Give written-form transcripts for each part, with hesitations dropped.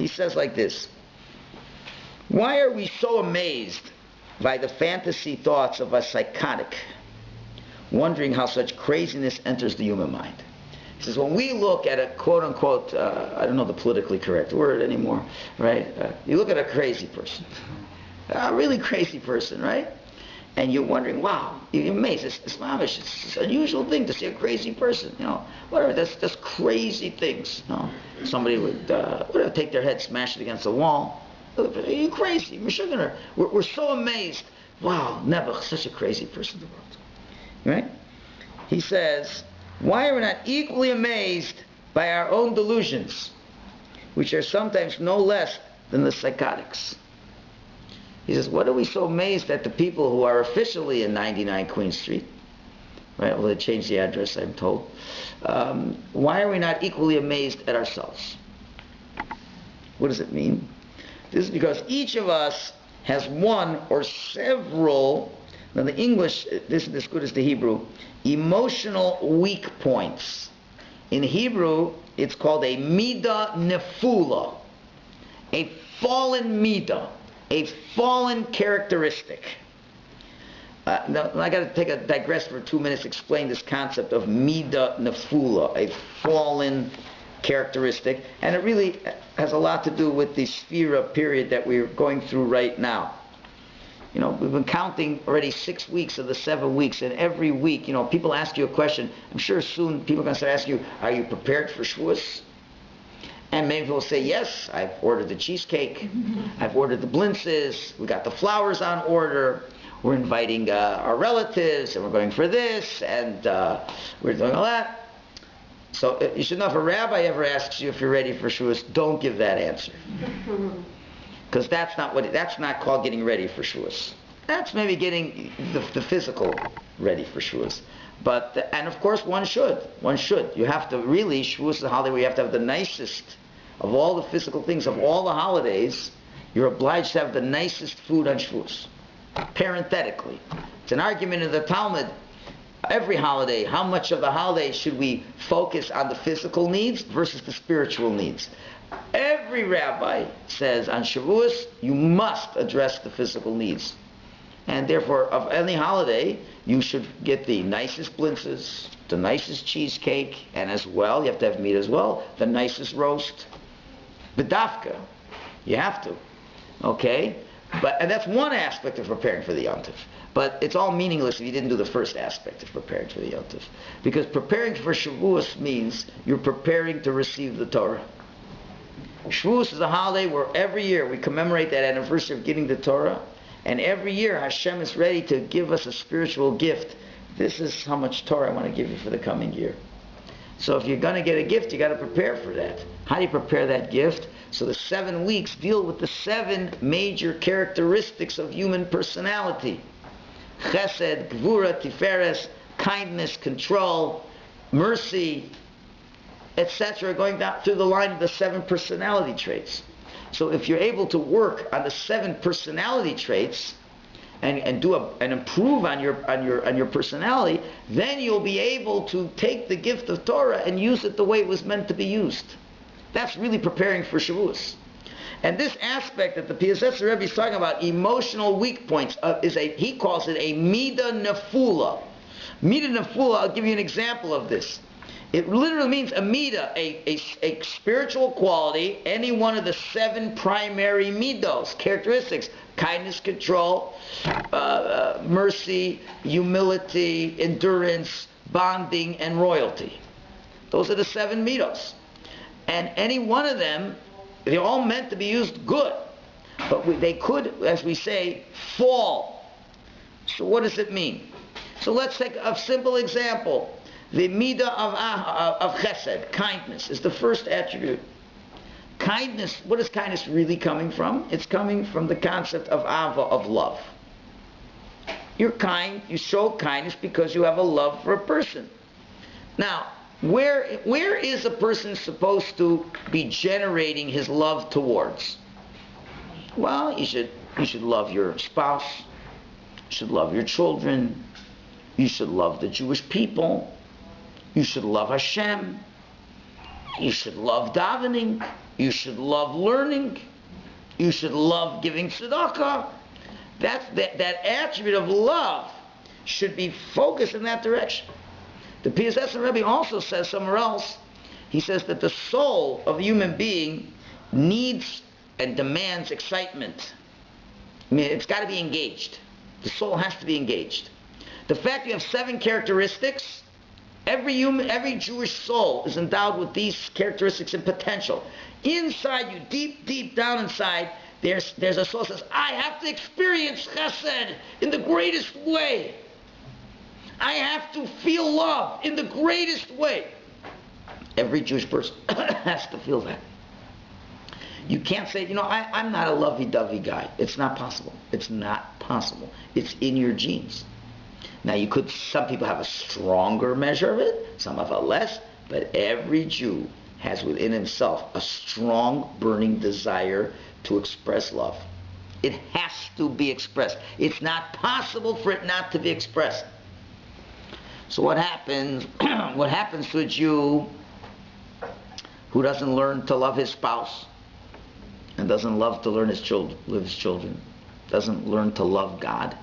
He says like this: why are we so amazed by the fantasy thoughts of a psychotic, wondering how such craziness enters the human mind? He says, when we look at a quote-unquote, I don't know the politically correct word anymore, right? You look at a crazy person, a really crazy person, right? And you're wondering, wow, you're amazed. It's an unusual thing to see a crazy person, whatever, that's crazy things. Somebody would whatever, take their head, smash it against the wall. You're crazy, we're so amazed. Wow, never such a crazy person in the world. Right? He says, why are we not equally amazed by our own delusions, which are sometimes no less than the psychotics? He says, what are we so amazed at the people who are officially in 99 Queen Street? Right? Well, they changed the address, I'm told. Why are we not equally amazed at ourselves? What does it mean? This is because each of us has one or several, now the English, this is as good as the Hebrew, emotional weak points. In Hebrew, it's called a midah nefula, a fallen midah, a fallen characteristic. Now I got to digress for 2 minutes, explain this concept of midah nefula, a fallen characteristic, and it really has a lot to do with the Sefira period that we're going through right now. We've been counting already 6 weeks of the 7 weeks, and every week, people ask you a question. I'm sure soon people are going to start asking you, are you prepared for Shavuos? And many people will say, yes, I've ordered the cheesecake, I've ordered the blintzes, we got the flowers on order, we're inviting our relatives, and we're going for this, and we're doing all that. So you should know, if a rabbi ever asks you if you're ready for Shavuos, don't give that answer. Because that's not called getting ready for Shavuos. That's maybe getting the physical ready for Shavuos. And of course one should. You have to really, Shavuos is a holiday where you have to have the nicest of all the physical things, of all the holidays. You're obliged to have the nicest food on Shavuos. Parenthetically. It's an argument in the Talmud. Every holiday, how much of the holiday should we focus on the physical needs versus the spiritual needs? Every rabbi says on Shavuos, you must address the physical needs. And therefore, of any holiday, you should get the nicest blintzes, the nicest cheesecake, and as well, you have to have meat as well, the nicest roast. B'dafka, you have to. Okay? And that's one aspect of preparing for the Yom Tov. But it's all meaningless if you didn't do the first aspect of preparing for the Yom Tov. Because preparing for Shavuos means you're preparing to receive the Torah. Shavuos is a holiday where every year we commemorate that anniversary of getting the Torah, and every year Hashem is ready to give us a spiritual gift. This is how much Torah I want to give you for the coming year. So if you're going to get a gift, you got to prepare for that. How do you prepare that gift? So the 7 weeks deal with the 7 major characteristics of human personality: Chesed, Gvura, Tiferes, kindness, control, mercy, etc., going down through the line of the 7 personality traits. So if you're able to work on the 7 personality traits and improve on your personality, then you'll be able to take the gift of Torah and use it the way it was meant to be used. That's really preparing for Shavuos. And this aspect that the Piaseczner Rebbe is talking about, emotional weak points, he calls it a midah nefula. Midah nefula, I'll give you an example of this. It literally means a midah, a spiritual quality, any one of the 7 primary midos, characteristics: kindness, control, mercy, humility, endurance, bonding, and royalty. Those are the 7 midos. And any one of them, they're all meant to be used good. But they could, as we say, fall. So what does it mean? So let's take a simple example. The midah of chesed, kindness, is the first attribute. Kindness, what is kindness really coming from? It's coming from the concept of ava, of love. You're kind, you show kindness because you have a love for a person. Now, where is a person supposed to be generating his love towards? Well, you should love your spouse, you should love your children, you should love the Jewish people, you should love Hashem. You should love davening. You should love learning. You should love giving tzedakah. That attribute of love should be focused in that direction. The PSS and Rabbi also says somewhere else, he says that the soul of a human being needs and demands excitement. I mean, it's got to be engaged. The soul has to be engaged. The fact you have 7 characteristics, every Jewish soul is endowed with these characteristics and potential. Inside you, deep down inside, there's a soul that says, I have to experience chesed in the greatest way. I have to feel love in the greatest way. Every Jewish person has to feel that. You can't say, I'm not a lovey-dovey guy. It's not possible. It's not possible. It's in your genes. Now some people have a stronger measure of it, some have a less, but every Jew has within himself a strong burning desire to express love. It has to be expressed. It's not possible for it not to be expressed. So what happens to a Jew who doesn't learn to love his spouse and doesn't love to learn with his children, doesn't learn to love God?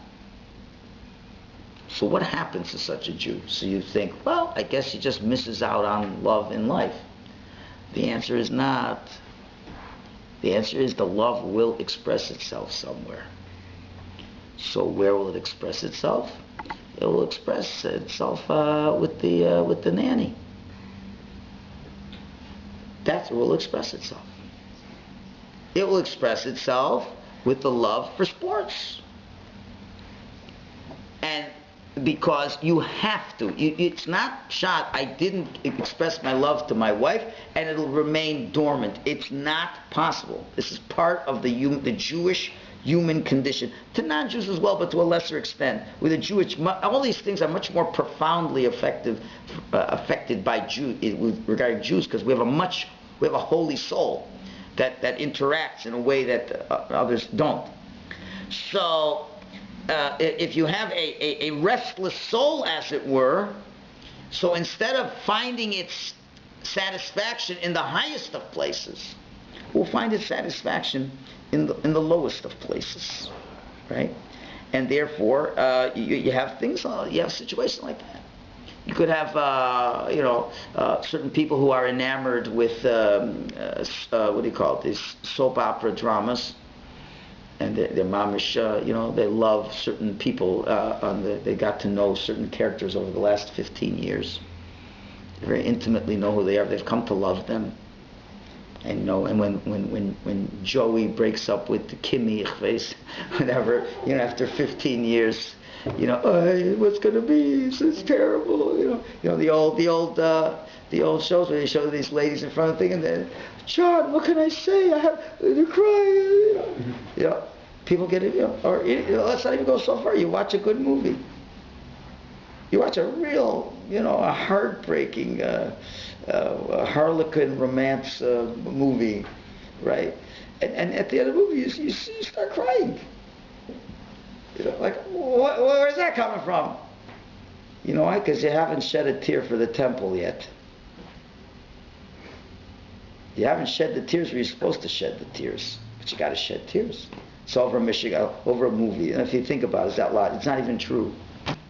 So what happens to such a Jew? So you think, well, I guess he just misses out on love in life. The answer is not. The answer is the love will express itself somewhere. So where will it express itself? It will express itself with the nanny. That's where it will express itself. It will express itself with the love for sports. And because you have to. It's not shot, I didn't express my love to my wife and it'll remain dormant. It's not possible. This is part of the Jewish human condition. To non-Jews as well, but to a lesser extent. With the Jewish, all these things are much more profoundly affected by Jews, regarding Jews, because we have a holy soul that interacts in a way that others don't. So if you have a restless soul, as it were, so instead of finding its satisfaction in the highest of places, we'll find its satisfaction in the lowest of places, right? And therefore, you have situations like that. You could have, certain people who are enamored with these soap opera dramas. And their mamish, they love certain people. They got to know certain characters over the last 15 years. They very intimately know who they are. They've come to love them. And and when Joey breaks up with Kimmy, whatever, after 15 years, what's going to be? It's terrible. The old shows where they show these ladies in front of the thing, and then, John, what can I say? They're crying. People get it. Or let's not even go so far. You watch a good movie. You watch a real, a heartbreaking, harlequin romance movie, right? And at the end of the movie, you start crying. Where's that coming from? You know why? Because you haven't shed a tear for the temple yet. You haven't shed the tears where you're supposed to shed the tears. But you got to shed tears. It's over a movie. And if you think about it, it's not even true.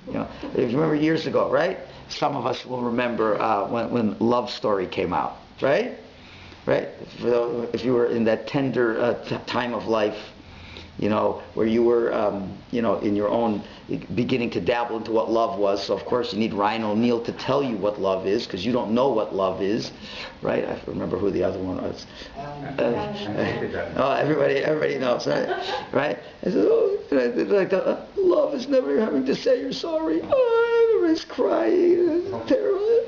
If you remember years ago, right? Some of us will remember when Love Story came out, right? Right? If you were in that tender time of life, where you were, in your own beginning to dabble into what love was. So of course you need Ryan O'Neal to tell you what love is, because you don't know what love is, right? I remember who the other one was. Everybody knows, right? I said, love is never having to say you're sorry. Oh, everybody's crying. It's terrible.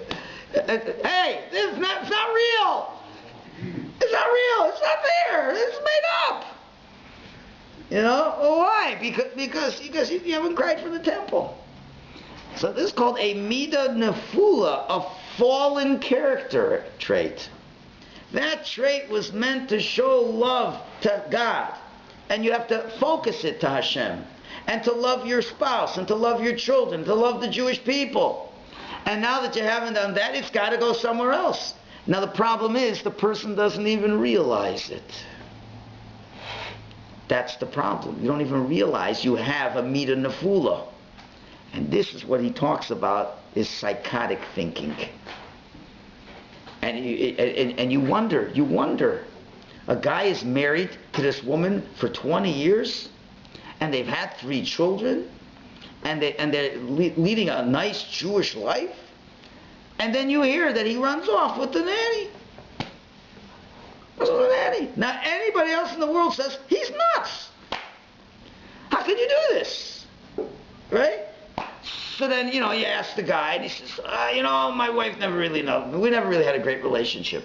Hey, it's not real. It's not real. It's not there. It's made up. Why? Because you haven't cried for the temple. So this is called a midah nefula, a fallen character trait. That trait was meant to show love to God. And you have to focus it to Hashem. And to love your spouse, and to love your children, to love the Jewish people. And now that you haven't done that, it's got to go somewhere else. Now the problem is the person doesn't even realize it. That's the problem. You don't even realize you have a mida nefula. And this is what he talks about, is psychotic thinking. And you wonder. A guy is married to this woman for 20 years, and they've had 3 children, and they're leading a nice Jewish life, and then you hear that he runs off with the nanny. Now anybody else in the world says, he's nuts. How can you do this? Right? So then, you ask the guy, and he says, my wife never really loved me. We never really had a great relationship.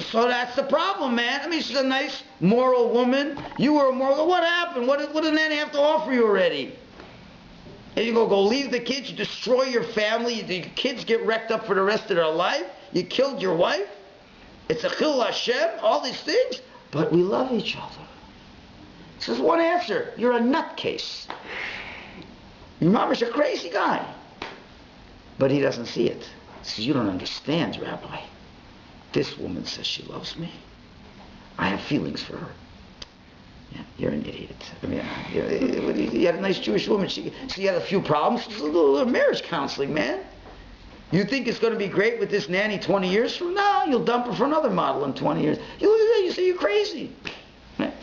So that's the problem, man. I mean, she's a nice, moral woman. You were a moral. What happened? What did the nanny have to offer you already? And you go leave the kids, you destroy your family, your kids get wrecked up for the rest of their life, you killed your wife, it's a chil Hashem, all these things, but we love each other. This is one answer. You're a nutcase. Your mama's a crazy guy. But he doesn't see it. He says, you don't understand, Rabbi. This woman says she loves me. I have feelings for her. Yeah, you're an idiot. I mean, you had a nice Jewish woman. She had a few problems. It's a little marriage counseling, man. You think it's going to be great with this nanny 20 years from now? You'll dump her for another model in 20 years. You look at that, you say you're crazy. Right?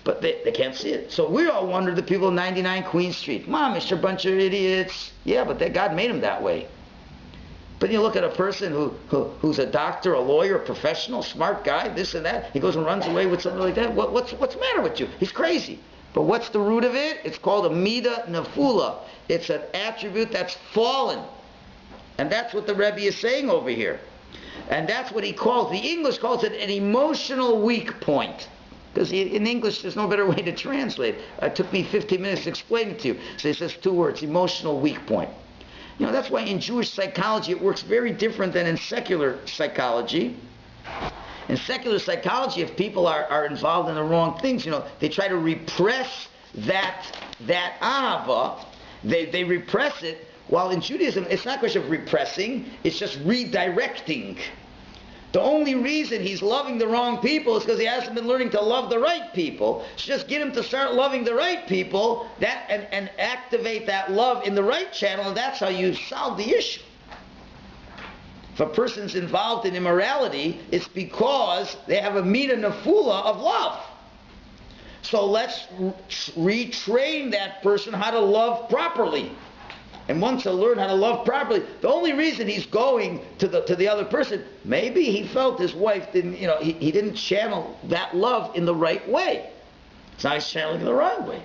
But they can't see it. So we all wonder, the people in 99 Queen Street, Mom, it's a bunch of idiots. Yeah, but God made them that way. But you look at a person who's a doctor, a lawyer, a professional, smart guy, this and that. He goes and runs away with something like that. What's the matter with you? He's crazy. But what's the root of it? It's called a mida nefula. It's an attribute that's fallen. And that's what the Rebbe is saying over here. And that's what he calls, the English calls it an emotional weak point. Because in English, there's no better way to translate. It took me 15 minutes to explain it to you. So he says 2 words, emotional weak point. That's why in Jewish psychology it works very different than in secular psychology. In secular psychology, if people are involved in the wrong things, they try to repress that ahava. They repress it. While in Judaism, it's not a question of repressing, it's just redirecting. The only reason he's loving the wrong people is because he hasn't been learning to love the right people. So just get him to start loving the right people, and activate that love in the right channel, and that's how you solve the issue. If a person's involved in immorality, it's because they have a mida nefula of love. So let's retrain that person how to love properly. And once he'll learn how to love properly, the only reason he's going to the other person, maybe he felt his wife didn't, he didn't channel that love in the right way. So he's channeling it the wrong way.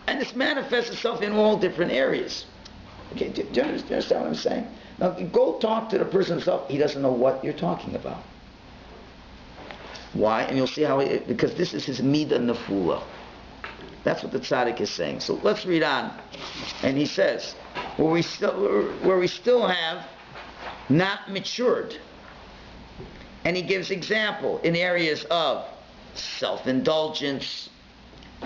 And this manifests itself in all different areas. Okay, do you understand what I'm saying? Now, go talk to the person himself. He doesn't know what you're talking about. Why? And you'll see how, because this is his mida nefula. That's what the tzaddik is saying. So let's read on. And he says, where we still have not matured. And he gives example in areas of self-indulgence.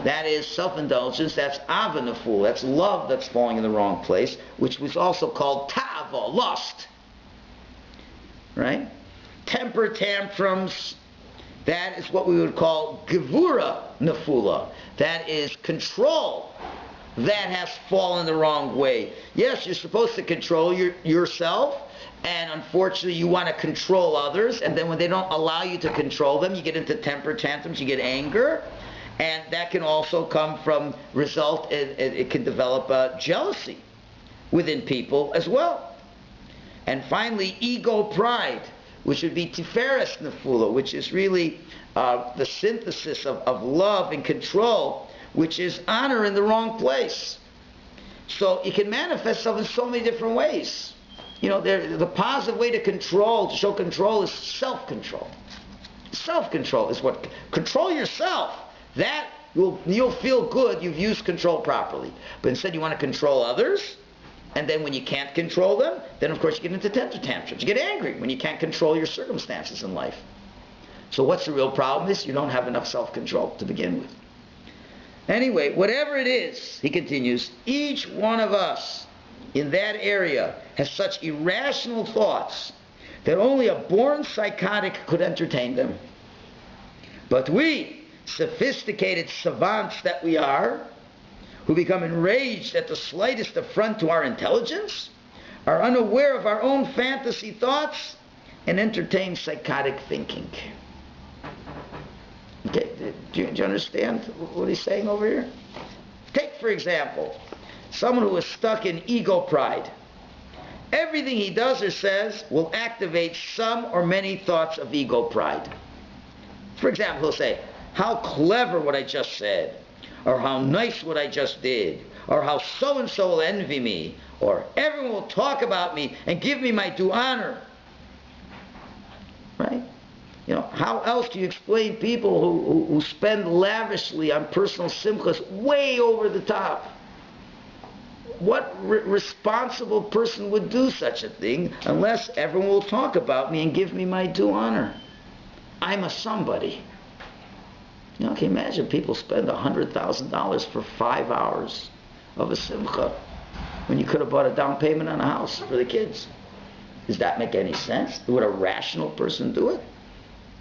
That is self-indulgence, that's ava nefula, that's love that's falling in the wrong place, which was also called tava, lust. Right? Temper tantrums, that is what we would call gevura nefula. That is control. That has fallen the wrong way. Yes, you're supposed to control yourself, and unfortunately you want to control others, and then when they don't allow you to control them, you get into temper tantrums, you get anger, and that can also come from it can develop jealousy within people as well. And finally, ego pride, which would be tiferes nefula, which is really the synthesis of love and control, which is honor in the wrong place. So it can manifest itself in so many different ways. The positive way to show control is self-control. Self-control is what, control yourself. That, you'll feel good, you've used control properly. But instead you want to control others, and then when you can't control them, then of course you get into temper tantrums. You get angry when you can't control your circumstances in life. So what's the real problem is you don't have enough self-control to begin with. Anyway, whatever it is, he continues, each one of us in that area has such irrational thoughts that only a born psychotic could entertain them. But we, sophisticated savants that we are, who become enraged at the slightest affront to our intelligence, are unaware of our own fantasy thoughts and entertain psychotic thinking. Okay, do you understand what he's saying over here? Take, for example, someone who is stuck in ego pride. Everything he does or says will activate some or many thoughts of ego pride. For example, he'll say, how clever what I just said, or how nice what I just did, or how so-and-so will envy me, or everyone will talk about me and give me my due honor. Right? You know, how else do you explain people who spend lavishly on personal simchas way over the top? What responsible person would do such a thing unless everyone will talk about me and give me my due honor? I'm a somebody. You know, can you imagine people spend $100,000 for 5 hours of a simcha when you could have bought a down payment on a house for the kids? Does that make any sense? Would a rational person do it?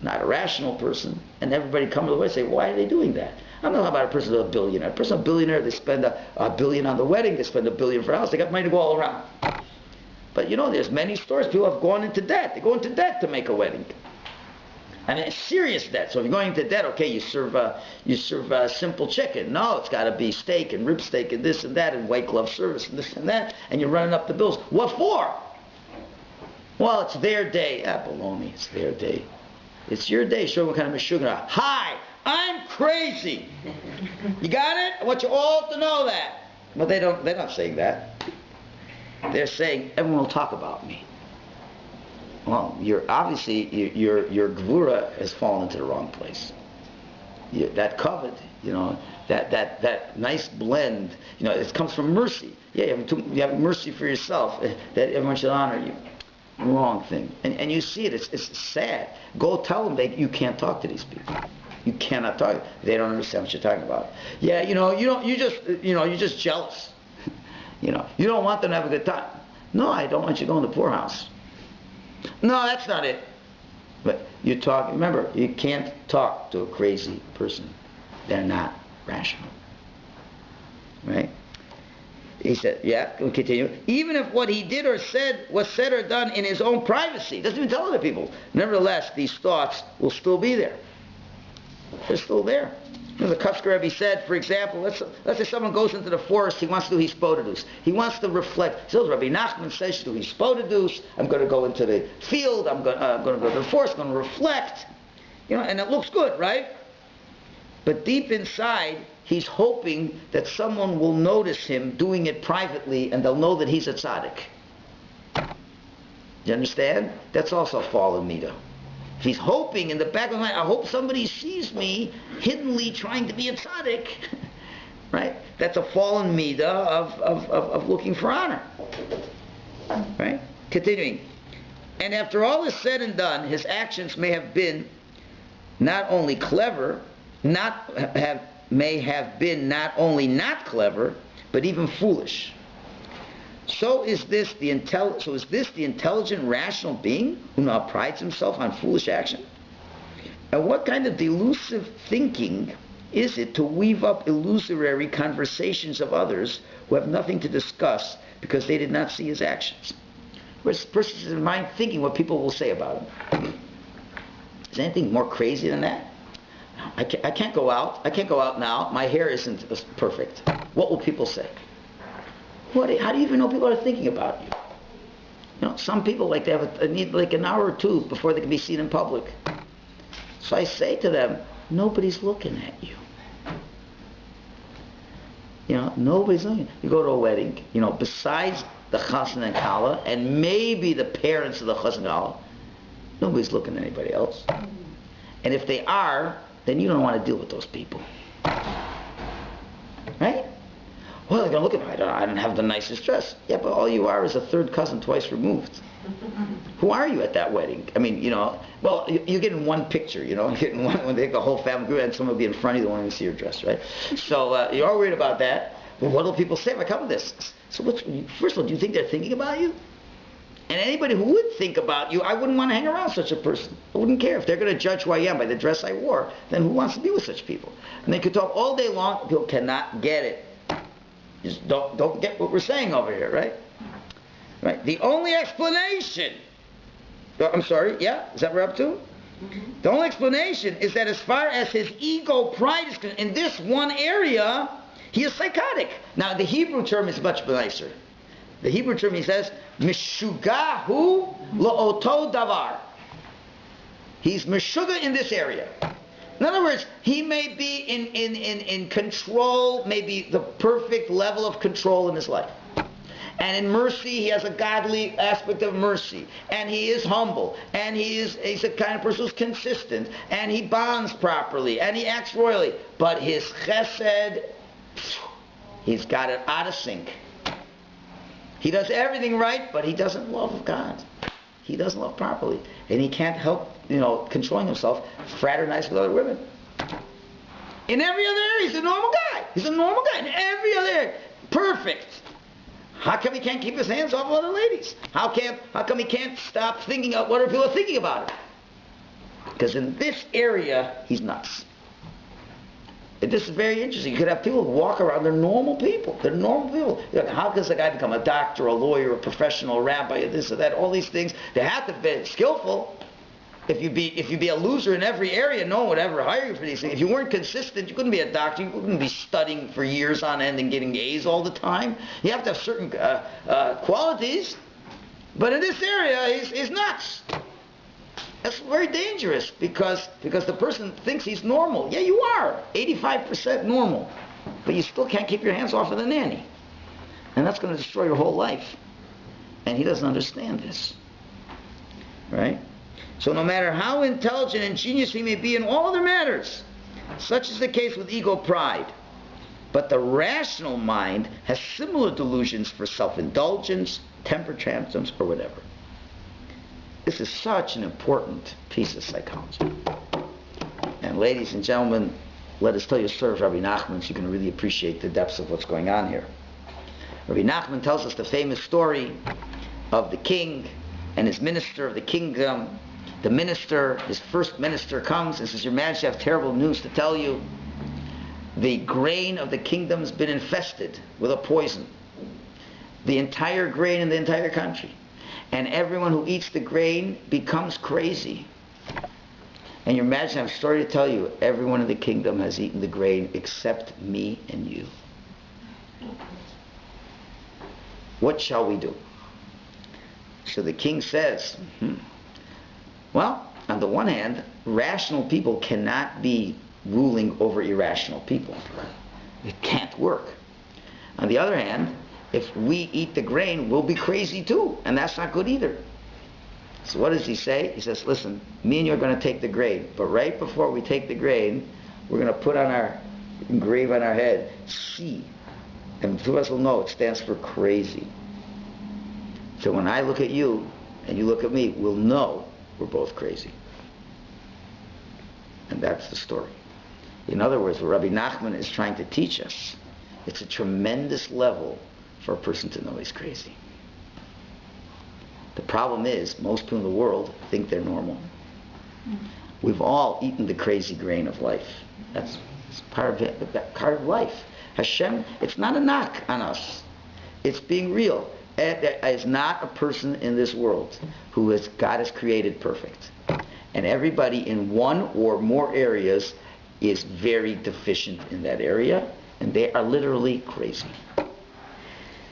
Not a rational person. And everybody come to the way and say, why are they doing that? I don't know about a person who's a billionaire. A person who's a billionaire, they spend a billion on the wedding, they spend $1 billion for a house, they got money to go all around. But you know, there's many stories, people have gone into debt. They go into debt to make a wedding. And it's serious debt. So if you're going into debt, okay, you serve simple chicken. No, it's got to be steak and rib steak and this and that and white glove service and this and that, and you're running up the bills. What for? Well, it's their day. Baloney, it's their day. It's your day. Show what kind of meshugah. Hi, I'm crazy. You got it? I want you all to know that. But they're not saying that. They're saying everyone will talk about me. Well, your gvura has fallen into the wrong place. That covet, you know, that nice blend, you know, it comes from mercy. Yeah, you have mercy for yourself, that everyone should honor you. Wrong thing. And you see it, it's sad. Go tell them you can't talk to these people. You cannot talk. They don't understand what you're talking about. Yeah, you're just jealous. You don't want them to have a good time. No, I don't want you to go in the poorhouse. No, that's not it. But you talk, remember, you can't talk to a crazy person. They're not rational. Right? He said, yeah, we'll continue. Even if what he did or said was said or done in his own privacy, doesn't even tell other people. Nevertheless, these thoughts will still be there. They're still there. You know, the Kufsker Rebbe said, for example, let's say someone goes into the forest, he wants to do his spodadus. He wants to reflect. So Rabbi Nachman says to do his spodadus, I'm going to go into the field, I'm going to go to the forest, I'm going to reflect. You know, and it looks good, right? But deep inside, he's hoping that someone will notice him doing it privately and they'll know that he's a tzaddik. You understand? That's also a fallen midah. He's hoping in the back of his mind, I hope somebody sees me hiddenly trying to be a tzaddik. Right? That's a fallen midah of looking for honor. Right? Continuing. And after all is said and done, his actions may have been not only clever, may have been not only not clever, but even foolish. So is this the intelligent, rational being who now prides himself on foolish action? And what kind of delusive thinking is it to weave up illusory conversations of others who have nothing to discuss because they did not see his actions? Whereas the person is in mind thinking what people will say about him. Is anything more crazy than that? I can't go out. I can't go out now. My hair isn't perfect. What will people say? How do you even know people are thinking about you? You know, some people like they need like an hour or two before they can be seen in public. So I say to them, nobody's looking at you. You know, nobody's looking. You go to a wedding, you know, besides the chassan and kala, and maybe the parents of the chassan and kala, nobody's looking at anybody else. And if they are, then you don't want to deal with those people. Right? Well, they're going to look at me. I don't have the nicest dress. Yeah, but all you are is a third cousin twice removed. Who are you at that wedding? I mean, you know, well, you're getting one picture, you know. You're getting one when they take a whole family group and someone will be in front of you, they won't even see your dress, right? So you're all worried about that. Well, what will people say if I come to this? So first of all, do you think they're thinking about you? And anybody who would think about you, I wouldn't want to hang around such a person. I wouldn't care. If they're going to judge who I am by the dress I wore, then who wants to be with such people? And they could talk all day long. People cannot get it. Just don't get what we're saying over here, right? Right. The only explanation... I'm sorry, yeah? Is that what we're up to? The only explanation is that as far as his ego pride is concerned, in this one area, he is psychotic. Now, the Hebrew term is much nicer. The Hebrew term, he says, Mishugahu la'oto davar. He's Meshuga in this area. In other words, he may be in control, maybe the perfect level of control in his life. And in mercy, he has a godly aspect of mercy. And he is humble. And he's a kind of person who's consistent. And he bonds properly. And he acts royally. But his chesed, he's got it out of sync. He does everything right, but he doesn't love God. He doesn't love properly. And he can't help, controlling himself, fraternize with other women. In every other area, he's a normal guy. He's a normal guy in every other area. Perfect. How come he can't keep his hands off of other ladies? How come he can't stop thinking of what other people are thinking about him? Because in this area, he's nuts. And this is very interesting. You could have people who walk around, they're normal people. They're normal people. How does a guy become a doctor, a lawyer, a professional, a rabbi, this or that, all these things? They have to be skillful. If you be a loser in every area, no one would ever hire you for these things. If you weren't consistent, you couldn't be a doctor. You couldn't be studying for years on end and getting A's all the time. You have to have certain qualities. But in this area, he's nuts. That's very dangerous because the person thinks he's normal. Yeah, you are 85% normal, but you still can't keep your hands off of the nanny, and that's going to destroy your whole life. And he doesn't understand this, right? So no matter how intelligent and genius he may be in all other matters, such is the case with ego pride. But the rational mind has similar delusions for self-indulgence, temper tantrums, or whatever. This is such an important piece of psychology. And ladies and gentlemen, let us tell you a story of Rabbi Nachman so you can really appreciate the depths of what's going on here. Rabbi Nachman tells us the famous story of the king and his minister of the kingdom. The minister, his first minister, comes and says, Your Majesty, I have terrible news to tell you. The grain of the kingdom's been infested with a poison. The entire grain in the entire country. And everyone who eats the grain becomes crazy. And Your Majesty, I have a story to tell you. Everyone in the kingdom has eaten the grain except me and you. What shall we do? So the king says, Well, on the one hand, rational people cannot be ruling over irrational people. It can't work. On the other hand, if we eat the grain, we'll be crazy too, and that's not good either. So what does he say? He says, listen, me and you are going to take the grain, but right before we take the grain, we're going to put on our engrave on our head, C, and two of us will know it stands for crazy. So when I look at you, and you look at me, we'll know we're both crazy. And that's the story. In other words, what Rabbi Nachman is trying to teach us, it's a tremendous level for a person to know he's crazy. The problem is, most people in the world think they're normal. We've all eaten the crazy grain of life. That's part of it, part of life. Hashem, it's not a knock on us. It's being real. There is not a person in this world who God has created perfect. And everybody in one or more areas is very deficient in that area, and they are literally crazy.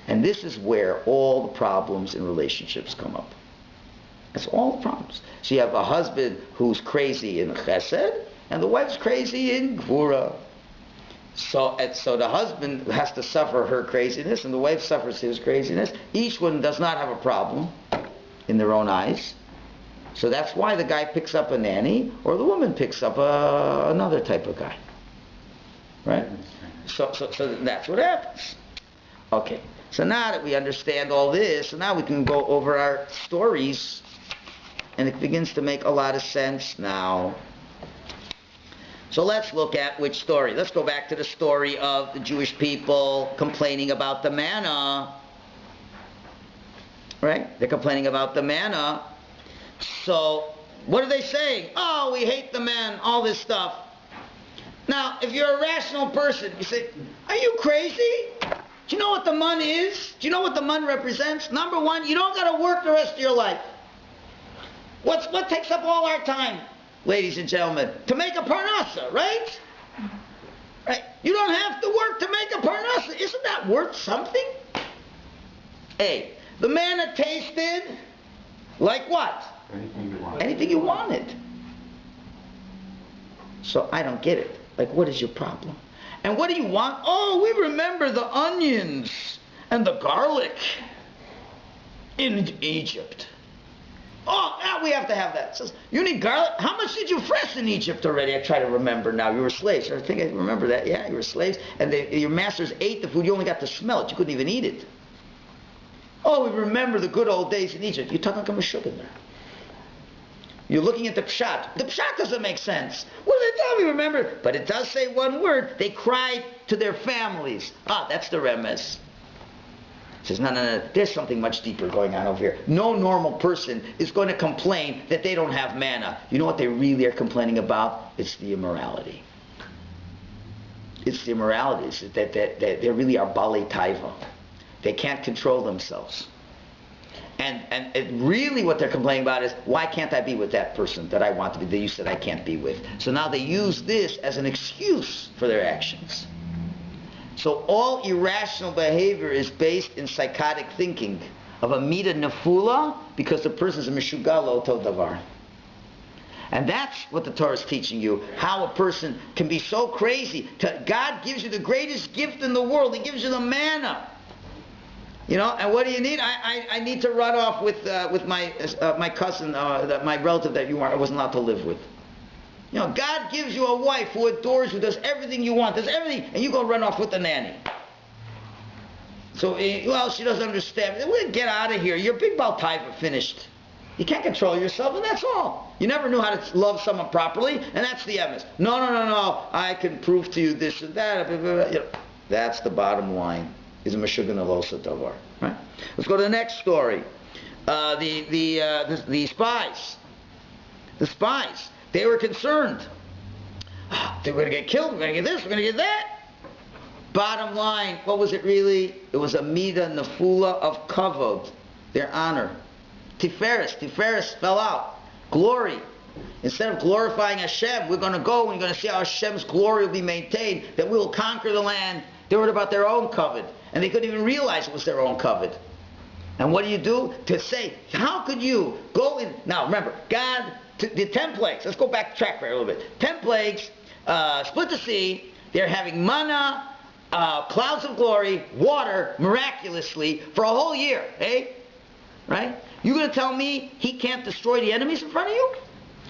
And this is where all the problems in relationships come up. That's all the problems. So you have a husband who's crazy in chesed, and the wife's crazy in gvura. So the husband has to suffer her craziness, and the wife suffers his craziness. Each one does not have a problem in their own eyes. So that's why the guy picks up a nanny, or the woman picks up another type of guy. Right? So that's what happens. Okay. So now that we understand all this, so now we can go over our stories, and it begins to make a lot of sense now. So let's look at which story. Let's go back to the story of the Jewish people complaining about the manna. Right? They're complaining about the manna. So, what are they saying? Oh, we hate the man, all this stuff. Now, if you're a rational person, you say, are you crazy? Do you know what the mun is? Do you know what the mun represents? Number one, you don't got to work the rest of your life. What takes up all our time, ladies and gentlemen? To make a parnasa, right? Right? You don't have to work to make a parnasa. Isn't that worth something? A, the manna tasted like what? Anything you wanted. Anything you wanted. So I don't get it. Like, what is your problem? And what do you want? Oh, we remember the onions and the garlic in Egypt. Oh, now we have to have that. It says, you need garlic? How much did you fresh in Egypt already? I try to remember now. You were slaves. I think I remember that. Yeah, you were slaves. And your masters ate the food. You only got to smell it. You couldn't even eat it. Oh, we remember the good old days in Egypt. You're talking about sugar there. You're looking at the pshat. The pshat doesn't make sense. What do they tell me? Remember? But it does say one word. They cried to their families. Ah, that's the remes. It says, no. There's something much deeper going on over here. No normal person is going to complain that they don't have manna. You know what they really are complaining about? It's the immorality. It's the immorality. It's that they really are balei taiva. They can't control themselves. And really what they're complaining about is, why can't I be with that person that I want to be, that you said I can't be with? So now they use this as an excuse for their actions. So all irrational behavior is based in psychotic thinking of a mida nefula, because the person is a mishugal oto davar. And that's what the Torah is teaching you, how a person can be so crazy. God gives you the greatest gift in the world. He gives you the manna. You know, and what do you need? I need to run off with my cousin, my relative that I wasn't allowed to live with. You know, God gives you a wife who adores you, does everything you want, does everything, and you go run off with the nanny. So, well, she doesn't understand. We'll get out of here. Your big baltaiva finished. You can't control yourself, and that's all. You never knew how to love someone properly, and that's the emes. No. I can prove to you this and that. You know, that's the bottom line. Is a meshugan alosa davar. Right? Let's go to the next story. The spies. The spies. They were concerned. They were going to get killed. We're going to get this. We're going to get that. Bottom line, what was it really? It was a mida nefula of kavod, their honor. Tiferes fell out. Glory. Instead of glorifying Hashem, we're going to go and we're going to see how Hashem's glory will be maintained, that we will conquer the land. They were about their own kavod, and they couldn't even realize it was their own kavod. And what do you do? To say, how could you go in? Now remember, God, the 10 plagues, let's go back track for a little bit. 10 plagues, split the sea, they're having manna, clouds of glory, water, miraculously, for a whole year, eh? Right? You're going to tell me he can't destroy the enemies in front of you?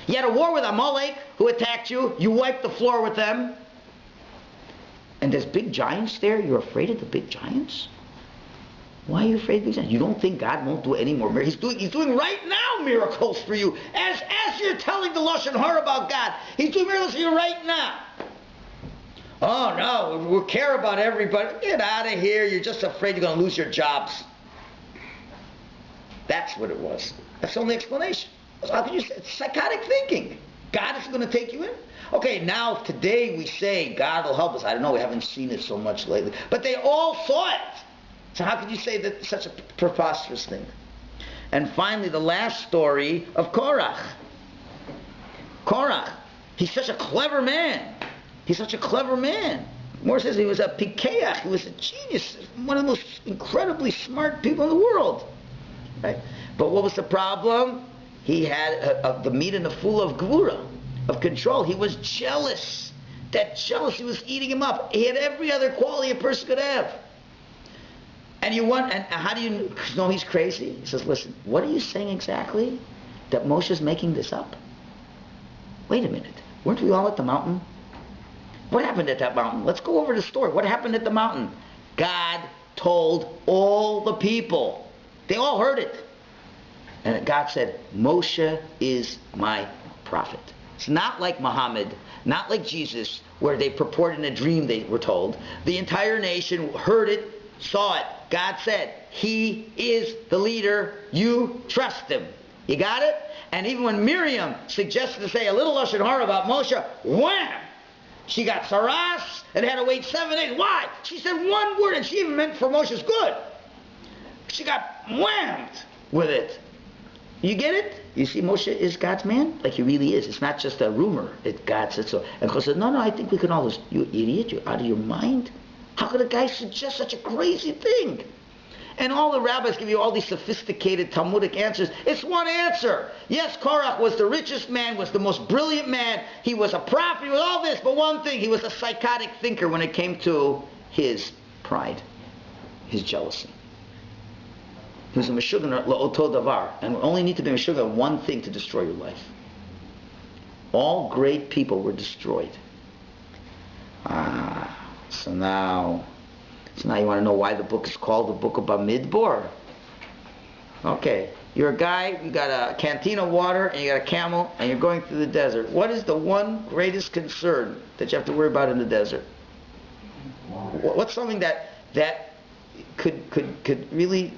You had a war with Amalek who attacked you, you wiped the floor with them. And there's big giants there? You're afraid of the big giants? Why are you afraid of big giants? You don't think God won't do any more miracles? He's doing right now miracles for you. As you're telling the Lashon Hara about God, He's doing miracles for you right now. Oh no, we care about everybody. Get out of here. You're just afraid you're going to lose your jobs. That's what it was. That's the only explanation. How can you say it's psychotic thinking? God is going to take you in? Okay, now today we say God will help us. I don't know, we haven't seen it so much lately. But they all saw it. So how could you say that such a preposterous thing? And finally, the last story of Korach. Korach, he's such a clever man. He's such a clever man. More says he was a pikeach, he was a genius, one of the most incredibly smart people in the world. Right? But what was the problem? He had the meat and the full of gvura, of control. He was jealous. That jealousy was eating him up. He had every other quality a person could have. And how do you know he's crazy? He says, listen, what are you saying exactly? That Moshe's making this up? Wait a minute. Weren't we all at the mountain? What happened at that mountain? Let's go over the story. What happened at the mountain? God told all the people. They all heard it. And God said, Moshe is my prophet. It's not like Muhammad, not like Jesus, where they purported in a dream, they were told. The entire nation heard it, saw it. God said, he is the leader. You trust him. You got it? And even when Miriam suggested to say a little Lashon Hara about Moshe, wham! She got saras and had to wait 7 days. Why? She said one word, and she even meant for Moshe's good. She got whammed with it. You get it? You see, Moshe is God's man? Like he really is. It's not just a rumor. God said so. And God said, no, I think we can all listen. You idiot, you're out of your mind? How could a guy suggest such a crazy thing? And all the rabbis give you all these sophisticated Talmudic answers. It's one answer. Yes, Korach was the richest man, was the most brilliant man. He was a prophet, he was all this. But one thing, he was a psychotic thinker when it came to his pride, his jealousy. He was a meshuggah la'oto davar. And we only need to be meshuggah on one thing to destroy your life. All great people were destroyed. So now you want to know why the book is called the book of BaMidbar. Okay, you're a guy, you got a canteen of water, and you got a camel, and you're going through the desert. What is the one greatest concern that you have to worry about in the desert? What's something that could really...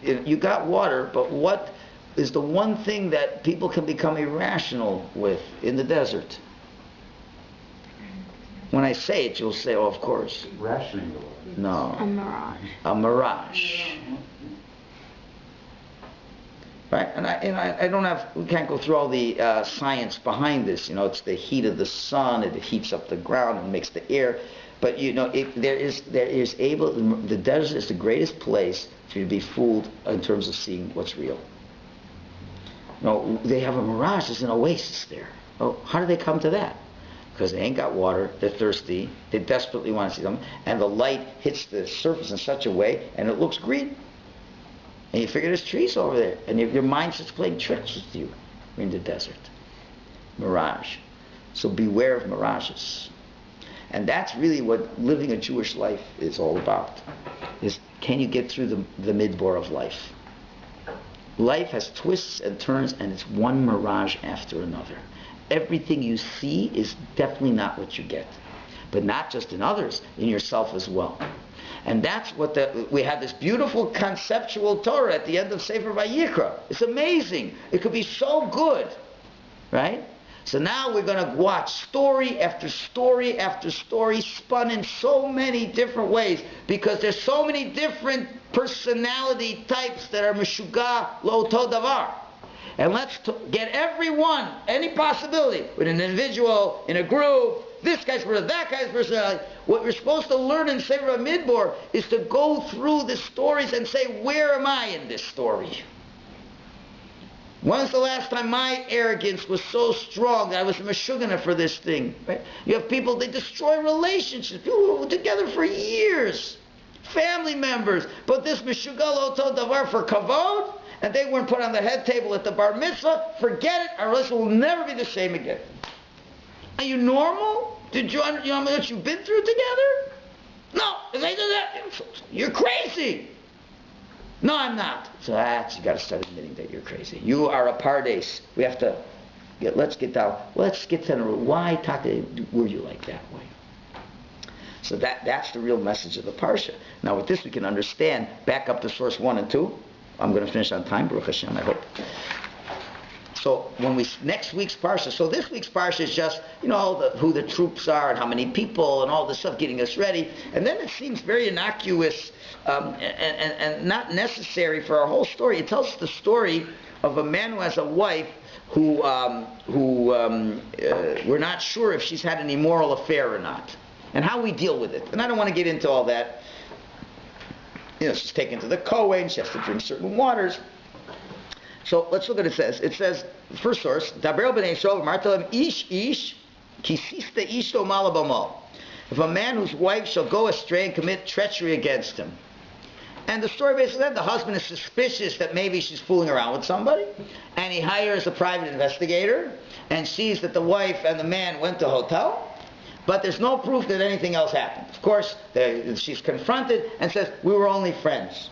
You got water, but what is the one thing that people can become irrational with in the desert? When I say it, you'll say, oh, of course. Rationing. No. A mirage. A mirage. Right? And I don't have, we can't go through all the science behind this. You know, it's the heat of the sun, it heats up the ground and makes the air. But you know, the desert is the greatest place for you to be fooled in terms of seeing what's real. You know, they have a mirage, there's an oasis there. Oh, how do they come to that? Because they ain't got water, they're thirsty, they desperately want to see something, and the light hits the surface in such a way, and it looks green. And you figure there's trees over there, and your mind's just playing tricks with you in the desert. Mirage. So beware of mirages. And that's really what living a Jewish life is all about. Is can you get through the midbar of life? Life has twists and turns, and it's one mirage after another. Everything you see is definitely not what you get. But not just in others, in yourself as well. And that's what we have this beautiful conceptual Torah at the end of Sefer Vayikra. It's amazing. It could be so good. Right? So now we're going to watch story after story after story spun in so many different ways because there's so many different personality types that are meshuggah lo'oto davar. And let's get everyone, any possibility, with an individual, in a group, this guy's personality, that guy's personality. What we're supposed to learn in Sefer BaMidbar is to go through the stories and say, where am I in this story? When's the last time my arrogance was so strong that I was meshuggah for this thing? Right? You have people, they destroy relationships. People who were together for years. Family members. But this meshuggah lo'oto davar for kavod, and they weren't put on the head table at the bar mitzvah. Forget it. Our relationship will never be the same again. Are you normal? Did you know what you've been through together? No. If they do that, you're crazy. No, I'm not. So you got to start admitting that you're crazy. You are a pardes. We have to let's get down. Let's get to the root. Why were you like that way? So that's the real message of the parsha. Now with this we can understand. Back up to source 1 and 2. I'm going to finish on time, Baruch Hashem, I hope. So next week's parsha. So this week's parsha is just who the troops are and how many people and all this stuff getting us ready. And then it seems very innocuous and not necessary for our whole story. It tells us the story of a man who has a wife who we're not sure if she's had an immoral affair or not, and how we deal with it. And I don't want to get into all that. She's taken to the Kohen. She has to drink certain waters. So let's look at what it says. It says, first source, Daber b'nei Yisrael v'marta lehem ish kisista ishto mala b'mo. If a man whose wife shall go astray and commit treachery against him. And the story basically said the husband is suspicious that maybe she's fooling around with somebody, and he hires a private investigator and sees that the wife and the man went to a hotel, but there's no proof that anything else happened. Of course, she's confronted and says, we were only friends.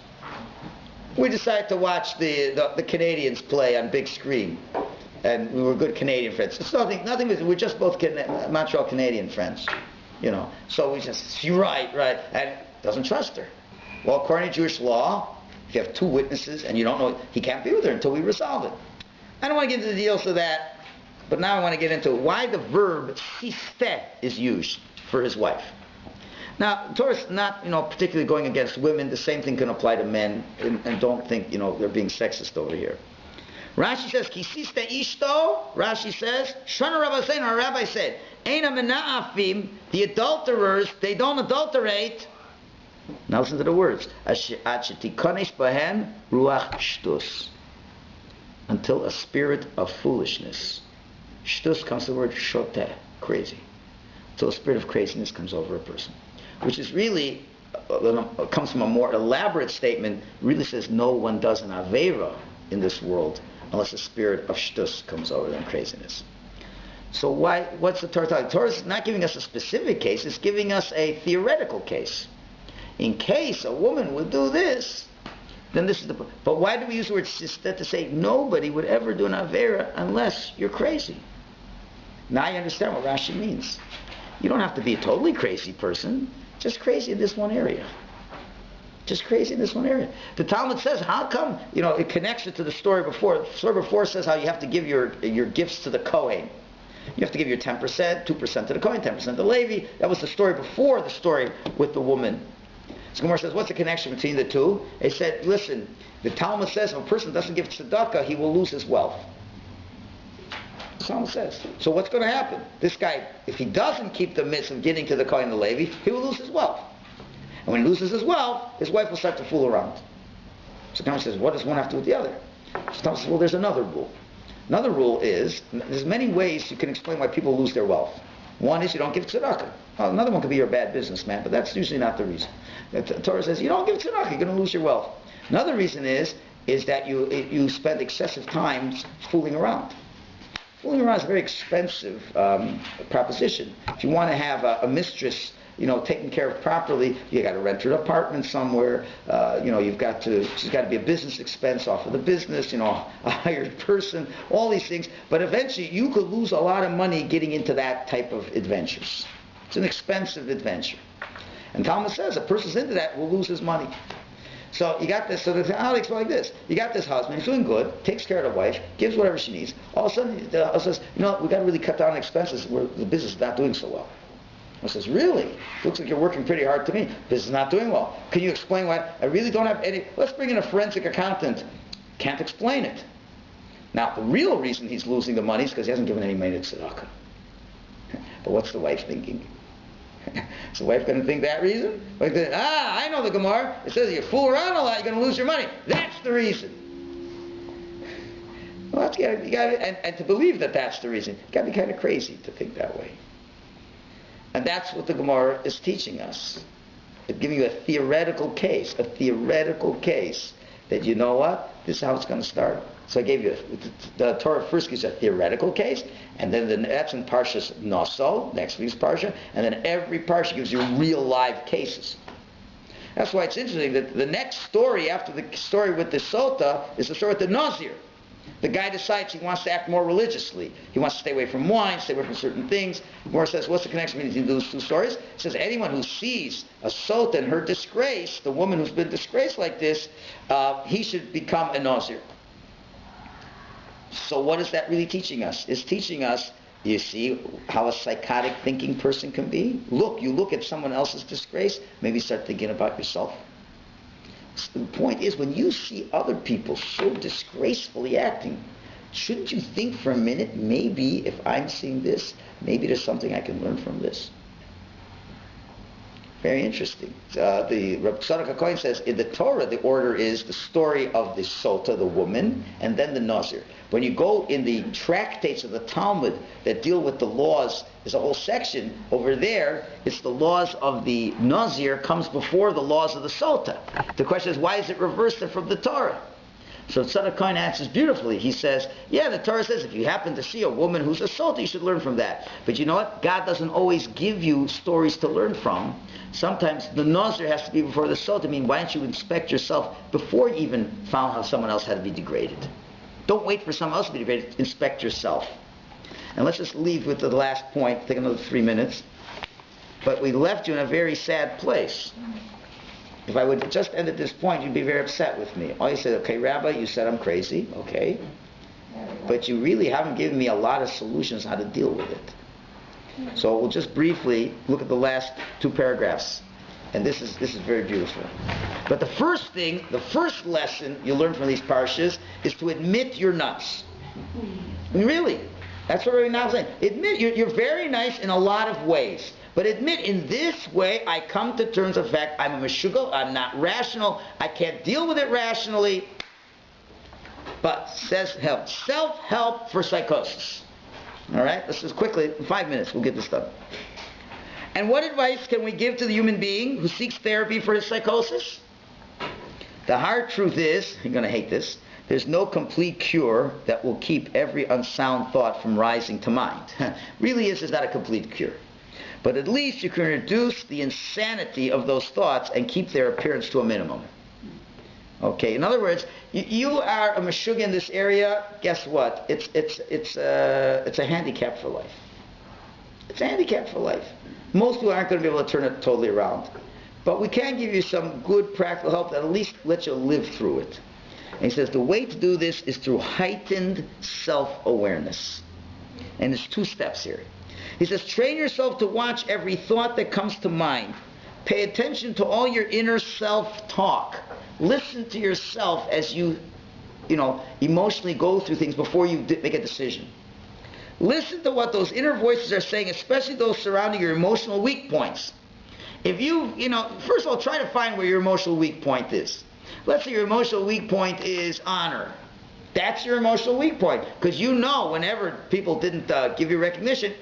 We decided to watch the Canadians play on big screen, and we were good Canadian friends. It's nothing. We're just both Montreal Canadian friends, So we just, you're right, and doesn't trust her. Well, according to Jewish law, If you have two witnesses and you don't know, he can't be with her until we resolve it. I don't want to get into the details of that, but now I want to get into why the verb siste is used for his wife. Now, Torah's not, particularly going against women. The same thing can apply to men, and don't think, they're being sexist over here. Rashi says, Ki siste ishto, Rashi says, Shana Rabbi our rabbi said, Eina mena'afim, the adulterers, they don't adulterate. Now listen to the words. Ashetikonesh bahen ruach shtus. Until a spirit of foolishness. Shtus comes from the word shoteh, crazy. Until a spirit of craziness comes over a person. Which is really, comes from a more elaborate statement, really says no one does an avera in this world unless a spirit of shtus comes over them, craziness. So what's the Torah talking? The Torah is not giving us a specific case, it's giving us a theoretical case. In case a woman would do this, then this is the... But why do we use the word siste to say nobody would ever do an avera unless you're crazy? Now you understand what Rashi means. You don't have to be a totally crazy person, just crazy in this one area. Just crazy in this one area. The Talmud says, how come, it connects it to the story before. The story before says how you have to give your gifts to the Kohen. You have to give your 10%, 2% to the Kohen, 10% to the Levi. That was the story before the story with the woman. So Gemara says, what's the connection between the two? They said, listen, the Talmud says if a person doesn't give tzedakah, he will lose his wealth. The Talmud says. So what's going to happen? This guy, if he doesn't keep the mitzvah of getting to the Kohen and the Levi, he will lose his wealth. And when he loses his wealth, his wife will start to fool around. So Gemara says, what does one have to do with the other? So Talmud says, well, there's another rule. Another rule is, there's many ways you can explain why people lose their wealth. One is you don't give tzedakah. Well, another one could be you're a bad businessman, but that's usually not the reason. The Torah says you don't give tzedakah, you're going to lose your wealth. Another reason is that you spend excessive time fooling around. Fooling around is a very expensive proposition. If you want to have a mistress, taken care of properly, you got to rent her an apartment somewhere. She's got to be a business expense off of the business. A hired person. All these things. But eventually, you could lose a lot of money getting into that type of adventures. It's an expensive adventure. And Talmud says a person's into that will lose his money. So you got this. So how to explain like this? You got this husband. He's doing good. Takes care of the wife. Gives whatever she needs. All of a sudden, he says, we got to really cut down on expenses. Where the business is not doing so well. I says, really? Looks like you're working pretty hard to me. Business is not doing well. Can you explain why? I really don't have any... Let's bring in a forensic accountant. Can't explain it. Now, the real reason he's losing the money is because he hasn't given any money to tzedakah. But what's the wife thinking? Is the wife going to think that reason? I know the Gemara. It says you fool around a lot, you're going to lose your money. That's the reason. Well, you got and to believe that that's the reason, you got to be kind of crazy to think that way. And that's what the Gemara is teaching us. It's giving you a theoretical case that you know what? This is how it's going to start. So I gave you, the Torah first gives a theoretical case, and then that's in Parshas Naso, next week's Parsha, and then every Parsha gives you real live cases. That's why it's interesting that the next story after the story with the Sota is the story with the Nazir. The guy decides he wants to act more religiously. He wants to stay away from wine, stay away from certain things. Gemara says, what's the connection between those two stories? It says, anyone who sees a sota in her disgrace, the woman who's been disgraced like this, he should become a nazir. So what is that really teaching us? It's teaching us, you see, how a psychotic thinking person can be. You look at someone else's disgrace, maybe start thinking about yourself. The point is, when you see other people so disgracefully acting, shouldn't you think for a minute, maybe if I'm seeing this, maybe there's something I can learn from this? Very interesting. The Rabbi Tzadok says, in the Torah, the order is the story of the Sota, the woman, and then the Nazir. When you go in the tractates of the Talmud that deal with the laws, there's a whole section over there. It's the laws of the Nazir comes before the laws of the Sota. The question is, why is it reversed from the Torah? So Tzadok answers beautifully. He says, yeah, the Torah says if you happen to see a woman who's a Sota, you should learn from that. But you know what? God doesn't always give you stories to learn from. Sometimes the Nazir has to be before the Sota. I mean, why don't you inspect yourself before you even found how someone else had to be degraded? Don't wait for someone else to be degraded. Inspect yourself. And let's just leave with the last point. Take another 3 minutes. But we left you in a very sad place. If I would just end at this point, you'd be very upset with me. All you say, okay, Rabbi, you said I'm crazy, okay, but you really haven't given me a lot of solutions how to deal with it. So we'll just briefly look at the last two paragraphs. And this is very beautiful. But the first thing, the first lesson you learn from these parshas is to admit you're nuts. Really. That's what Rabbi now is saying. Admit you're very nice in a lot of ways. But admit in this way I come to terms with the fact I'm a meshuggah, I'm not rational, I can't deal with it rationally. But says help. Self-help for psychosis. Alright? Let's just quickly, in 5 minutes, we'll get this done. And what advice can we give to the human being who seeks therapy for his psychosis? The hard truth is, you're going to hate this, there's no complete cure that will keep every unsound thought from rising to mind. Really is not a complete cure. But at least you can reduce the insanity of those thoughts and keep their appearance to a minimum. Okay, in other words, you are a meshuggah in this area, guess what? It's a handicap for life. It's a handicap for life. Most people aren't going to be able to turn it totally around. But we can give you some good practical help that at least lets you live through it. And he says the way to do this is through heightened self-awareness. And there's 2 steps here. He says, train yourself to watch every thought that comes to mind. Pay attention to all your inner self-talk. Listen to yourself as you emotionally go through things before you make a decision. Listen to what those inner voices are saying, especially those surrounding your emotional weak points. If first of all, try to find where your emotional weak point is. Let's say your emotional weak point is honor. That's your emotional weak point. Because whenever people didn't give you recognition,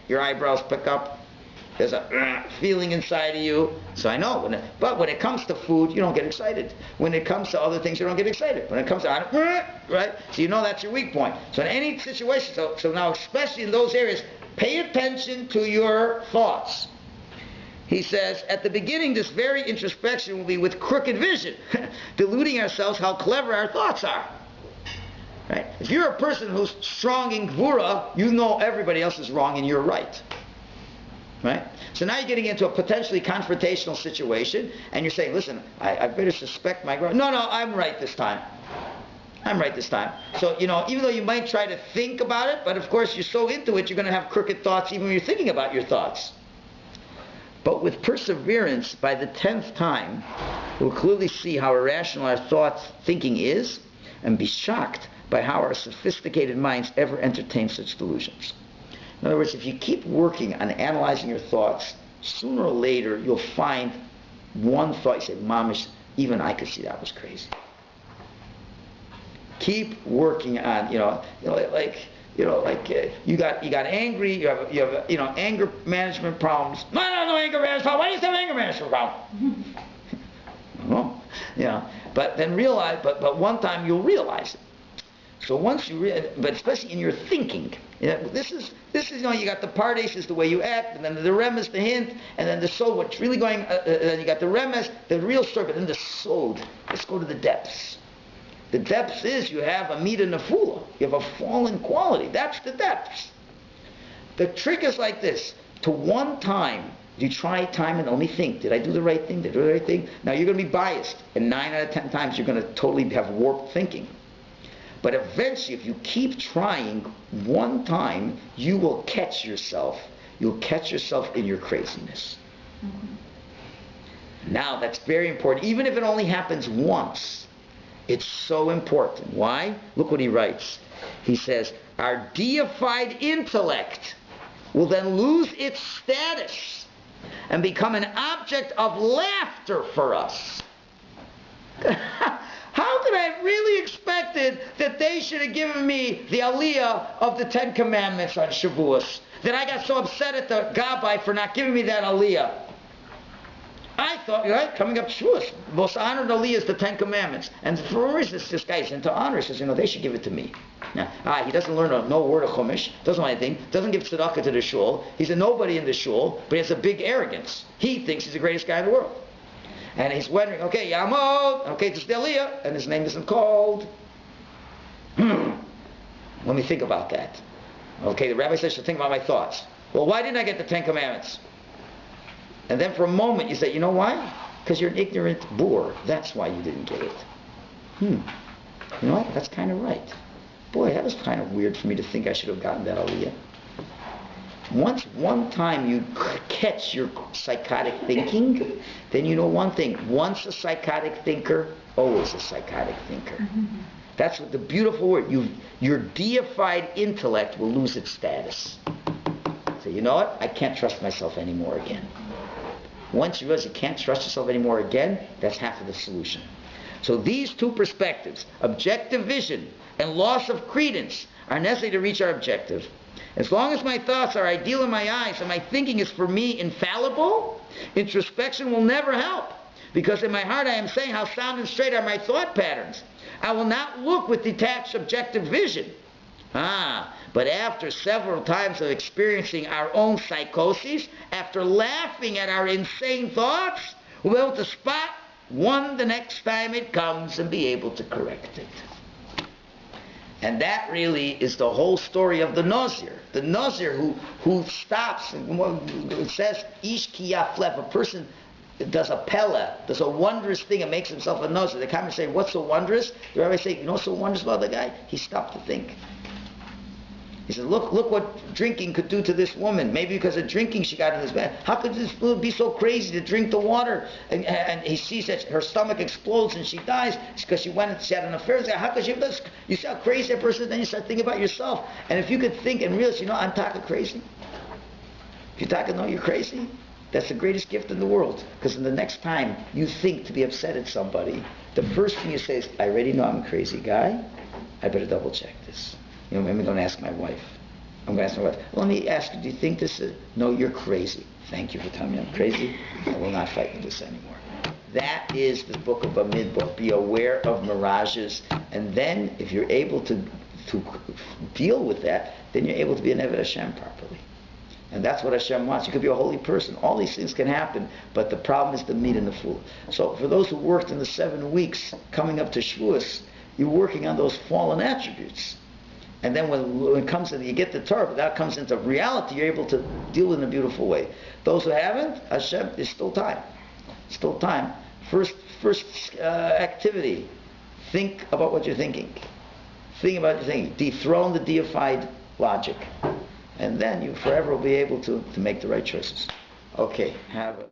your eyebrows pick up. There's a feeling inside of you. So I know. But when it comes to food, you don't get excited. When it comes to other things, you don't get excited. When it comes to honor, right? So that's your weak point. So in any situation, so now especially in those areas, pay attention to your thoughts. He says, at the beginning, this very introspection will be with crooked vision, deluding ourselves how clever our thoughts are. Right? If you're a person who's strong in gvura, you know everybody else is wrong and you're right. Right? So now you're getting into a potentially confrontational situation, and you're saying, listen, I better suspect my grandma. No, I'm right this time. I'm right this time. So, even though you might try to think about it, but of course you're so into it, you're going to have crooked thoughts even when you're thinking about your thoughts. But with perseverance, by the 10th time, we'll clearly see how irrational our thinking is, and be shocked by how our sophisticated minds ever entertain such delusions. In other words, if you keep working on analyzing your thoughts, sooner or later you'll find one thought, you say, Mamish, even I could see that was crazy. Keep working on, you got angry, you have anger management problems. No anger management problem. Why do you have anger management problem? Well, but then realize, but one time you'll realize it. So once you but especially in your thinking, this is you got the pardes is the way you act, and then the remes, the hint, and then the soul, what's really going, then you got the remes, the real story, but then the soul. Let's go to the depths. The depths is you have a mida nefula, you have a fallen quality. That's the depths. The trick is like this: to one time, you try time and only think, did I do the right thing? Did I do the right thing? Now you're going to be biased, and 9 out of 10 times you're going to totally have warped thinking. But eventually, if you keep trying one time, you will catch yourself. You'll catch yourself in your craziness. Mm-hmm. Now, that's very important. Even if it only happens once, it's so important. Why? Look what he writes. He says, our deified intellect will then lose its status and become an object of laughter for us. How could I have really expected that they should have given me the aliyah of the 10 Commandments on Shavuos? That I got so upset at the Gabbai for not giving me that aliyah. I thought, right, coming up Shavuos, the most honored aliyah is the 10 Commandments. And for a reason, this guy's into honor. He says, they should give it to me. Now, he doesn't learn no word of Chumash, doesn't know anything, doesn't give tzedakah to the shul. He's a nobody in the shul, but he has a big arrogance. He thinks he's the greatest guy in the world. And he's wondering, okay, Yamod, okay, this is the aliyah, and his name isn't called. Let me think about that. Okay, the rabbi says to think about my thoughts. Well, why didn't I get the 10 Commandments? And then for a moment you say, you know why? Because you're an ignorant boor. That's why you didn't get it. You know what? That's kind of right. Boy, that was kind of weird for me to think I should have gotten that aliyah. One time you catch your psychotic thinking, then you know one thing. Once a psychotic thinker, always a psychotic thinker. That's what the beautiful word. Your deified intellect will lose its status. So you know what? I can't trust myself anymore again. Once you realize you can't trust yourself anymore again, that's half of the solution. So these two perspectives, objective vision and loss of credence, are necessary to reach our objective. As long as my thoughts are ideal in my eyes and my thinking is for me infallible, introspection will never help. Because in my heart I am saying how sound and straight are my thought patterns. I will not look with detached objective vision. But after several times of experiencing our own psychoses, after laughing at our insane thoughts, we'll be able to spot one the next time it comes and be able to correct it. And that really is the whole story of the Nazir. The Nazir who stops, it says, Ish ki yaflef, a person does a pella, does a wondrous thing and makes himself a Nazir. The commentators say, what's so wondrous? The Rabbi say, you know what's so wondrous about the guy? He stopped to think. He said, look what drinking could do to this woman. Maybe because of drinking she got in this bed. How could this woman be so crazy to drink the water? And he sees that her stomach explodes and she dies because she had an affair. How could she? You see how crazy that person is? Then you start thinking about yourself. And if you could think and realize, I'm talking crazy. If you talking, no, you're crazy. That's the greatest gift in the world. Because in the next time you think to be upset at somebody, the first thing you say is, I already know I'm a crazy guy. I better double check this. I'm going to ask my wife. I'm going to ask my wife, let me ask you, do you think this is... No, you're crazy. Thank you for telling me I'm crazy. I will not fight with this anymore. That is the book of BaMidbar. Be aware of mirages. And then, if you're able to deal with that, then you're able to be an Eved Hashem properly. And that's what Hashem wants. You could be a holy person. All these things can happen, but the problem is the meat and the fool. So for those who worked in the 7 weeks coming up to Shavuos, you're working on those fallen attributes. And then when it comes to, you get the Torah, but that comes into reality, you're able to deal with it in a beautiful way. Those who haven't, Hashem, there's still time. Still time. First activity, think about what you're thinking. Think about what you're thinking. Dethrone the deified logic. And then you forever will be able to make the right choices. Okay, have a...